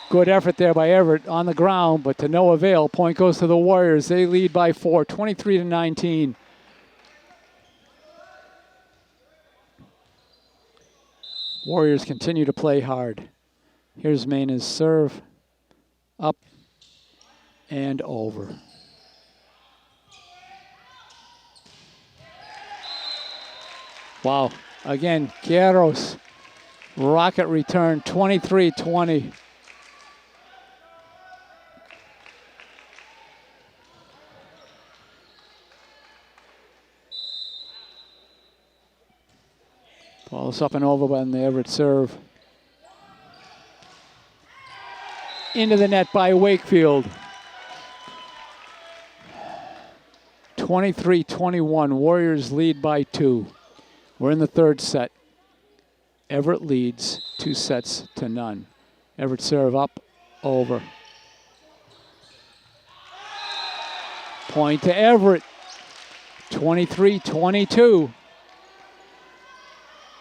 Speaker 1: Good effort there by Everett on the ground, but to no avail. Point goes to the Warriors. They lead by 4, 23-19. Warriors continue to play hard. Here's Maina's serve. Up and over. Wow. Again, Quieros. Rocket return, 23-20. Ball's up and over on the Everett serve. Into the net by Wakefield. 23-21. Warriors lead by 2. We're in the third set. Everett leads 2-0. Everett serve up, over. Point to Everett. 23-22.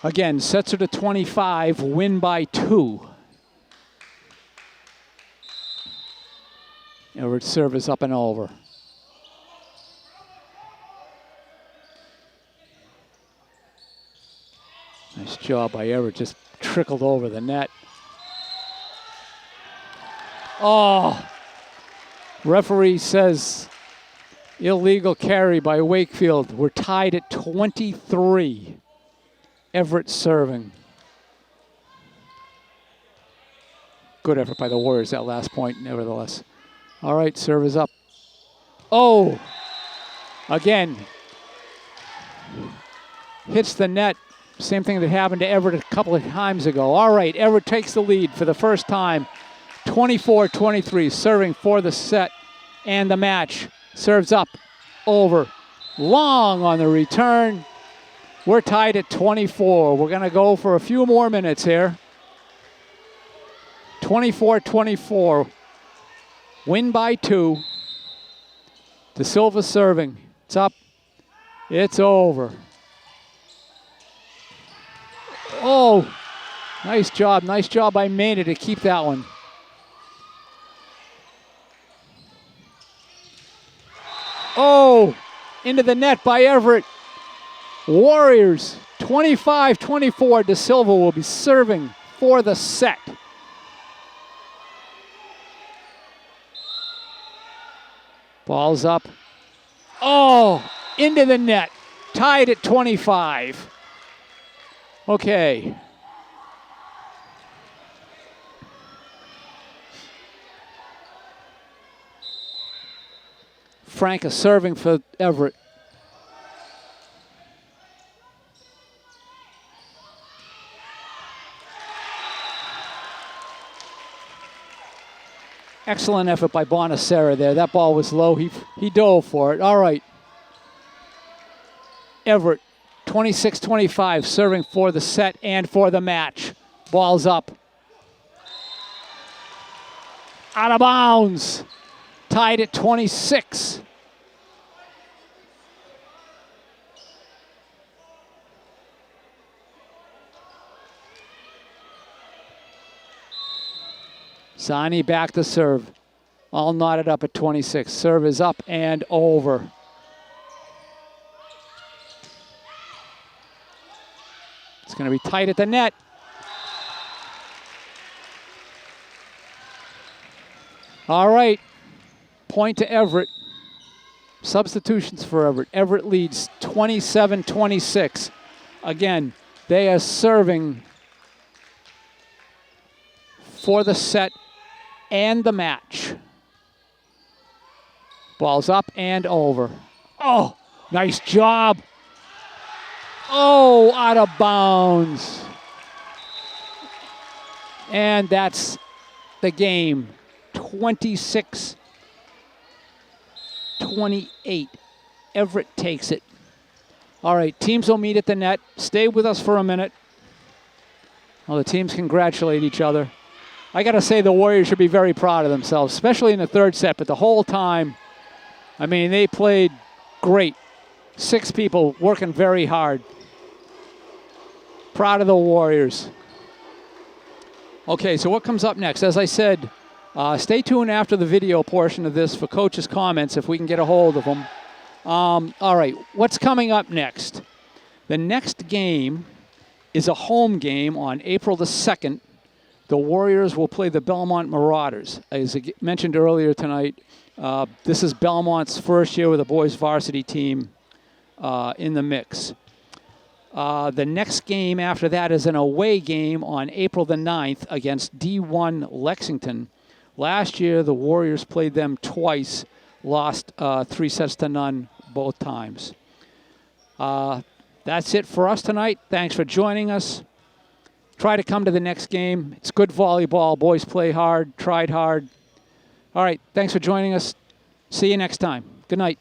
Speaker 1: Again, sets her to 25, win by 2. Everett serve is up and over. Nice job by Everett, just trickled over the net. Oh, referee says illegal carry by Wakefield. We're tied at 23. Everett serving. Good effort by the Warriors that last point, nevertheless. All right, serve is up. Oh, again. Hits the net. Same thing that happened to Everett a couple of times ago. All right, Everett takes the lead for the first time. 24-23, serving for the set and the match. Serves up, over. Long on the return. We're tied at 24. We're going to go for a few more minutes here. 24-24. Win by 2. De Silva serving. It's up. It's over. Oh, nice job. Nice job by Maynard to keep that one. Oh, into the net by Everett. Warriors, 25-24. De Silva will be serving for the set. Ball's up. Oh, into the net. Tied at 25. Okay. Frank is serving for Everett. Excellent effort by Bonacera there. That ball was low. He dove for it. All right. Everett, 26-25, serving for the set and for the match. Ball's up. Out of bounds. Tied at 26. Zani back to serve. All knotted up at 26. Serve is up and over. It's going to be tight at the net. All right. Point to Everett. Substitutions for Everett. Everett leads 27-26. Again, they are serving for the set and the match. Ball's up and over. Oh, nice job. Oh, out of bounds. And that's the game. 26-28. Everett takes it. All right, teams will meet at the net. Stay with us for a minute. Well, the teams congratulate each other. I got to say the Warriors should be very proud of themselves, especially in the third set, but the whole time, I mean, they played great. 6 people working very hard. Proud of the Warriors. Okay, so what comes up next? As I said, stay tuned after the video portion of this for coach's comments if we can get a hold of them. All right, what's coming up next? The next game is a home game on April the 2nd. The Warriors will play the Belmont Marauders. As I mentioned earlier tonight, this is Belmont's first year with a boys varsity team in the mix. The next game after that is an away game on April the 9th against D1 Lexington. Last year, the Warriors played them twice, lost 3-0 both times. That's it for us tonight. Thanks for joining us. Try to come to the next game. It's good volleyball. Boys play hard, tried hard. All right, thanks for joining us. See you next time. Good night.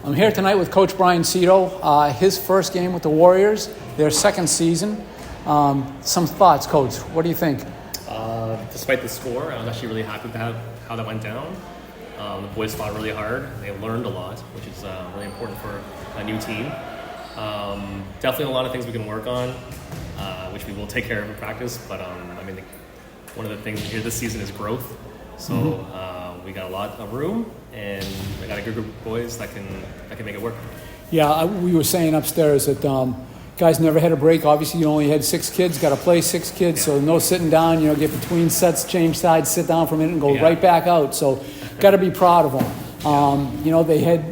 Speaker 1: I'm here tonight with Coach Brian Cito. His first game with the Warriors, their second season. Some thoughts, Coach. What do you think?
Speaker 2: Despite the score, I was actually really happy with how that went down. The boys fought really hard. They learned a lot, which is really important for a new team. Definitely a lot of things we can work on, which we will take care of in practice. But one of the things here this season is growth. So we got a lot of room, and I got a good group of boys that can make it work.
Speaker 1: Yeah, we were saying upstairs that guys never had a break. Obviously, you only had 6 kids. Got to play 6 kids, so no sitting down. Get between sets, change sides, sit down for a minute, and go right back out. So, got to be proud of them.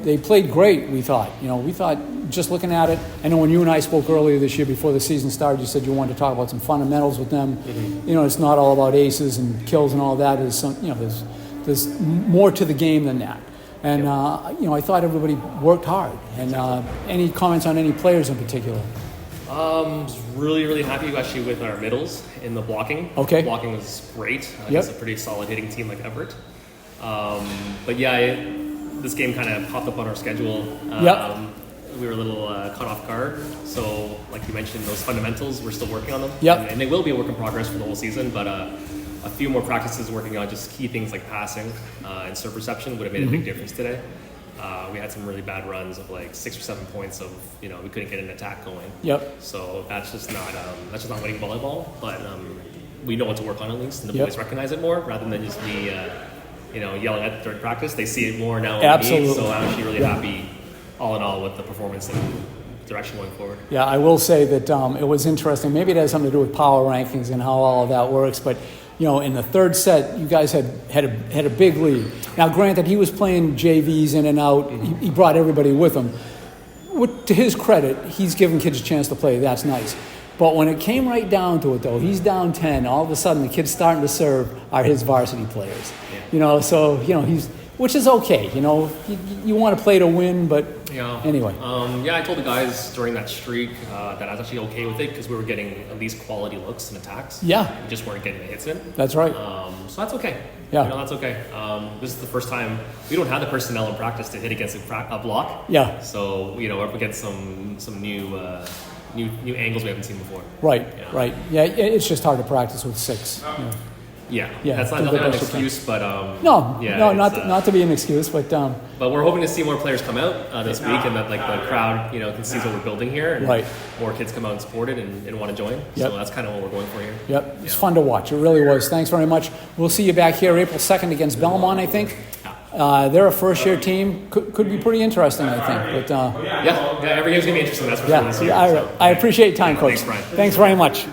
Speaker 1: They played great. We thought. We thought just looking at it. I know when you and I spoke earlier this year before the season started, you said you wanted to talk about some fundamentals with them. It's not all about aces and kills and all that. There's some. There's more to the game than that. And I thought everybody worked hard. And any comments on any players in particular?
Speaker 2: I was really, really happy actually with our middles in the blocking.
Speaker 1: Okay.
Speaker 2: Blocking was great. It's a pretty solid hitting team like Everett. But yeah, this game kind of popped up on our schedule. We were a little caught off guard. So like you mentioned, those fundamentals, we're still working on them. And they will be a work in progress for the whole season. But a few more practices working on just key things like passing and serve reception would have made a big difference today. We had some really bad runs of like 6 or 7 points of we couldn't get an attack going. So that's just not winning volleyball. But we know what to work on at least, and the boys recognize it more rather than just me yelling at during practice. They see it more now.
Speaker 1: Absolutely.
Speaker 2: So I'm actually really happy, all in all, with the performance and direction going forward. Yeah,
Speaker 1: I will say that it was interesting. Maybe it has something to do with power rankings and how all of that works, but. In the third set, you guys had a big lead. Now, granted, he was playing JVs in and out. He brought everybody with him. To his credit, he's giving kids a chance to play. That's nice. But when it came right down to it, though, he's down 10. All of a sudden, the kids starting to serve are his varsity players. He's, which is okay. You want to play to win, but anyway.
Speaker 2: I told the guys during that streak that I was actually okay with it because we were getting at least quality looks and attacks. We just weren't getting the hits in.
Speaker 1: That's right.
Speaker 2: So that's okay. That's okay. This is the first time we don't have the personnel in practice to hit against a block. So we're up against some new angles we haven't seen before.
Speaker 1: Right. Yeah, it's just hard to practice with 6.
Speaker 2: That's not an excuse, but
Speaker 1: not to be an excuse, but
Speaker 2: we're hoping to see more players come out this week, and that the crowd can see what we're building here, and more kids come out and support it and want to join. So that's kind of what we're going for here.
Speaker 1: It's fun to watch. It really was. Thanks very much. We'll see you back here April 2nd against Belmont, I think. They're a first-year team. Could be pretty interesting, I think. But
Speaker 2: every game's gonna be interesting. That's for sure.
Speaker 1: I appreciate your time, Coach.
Speaker 2: Thanks, Brian.
Speaker 1: Thanks very much.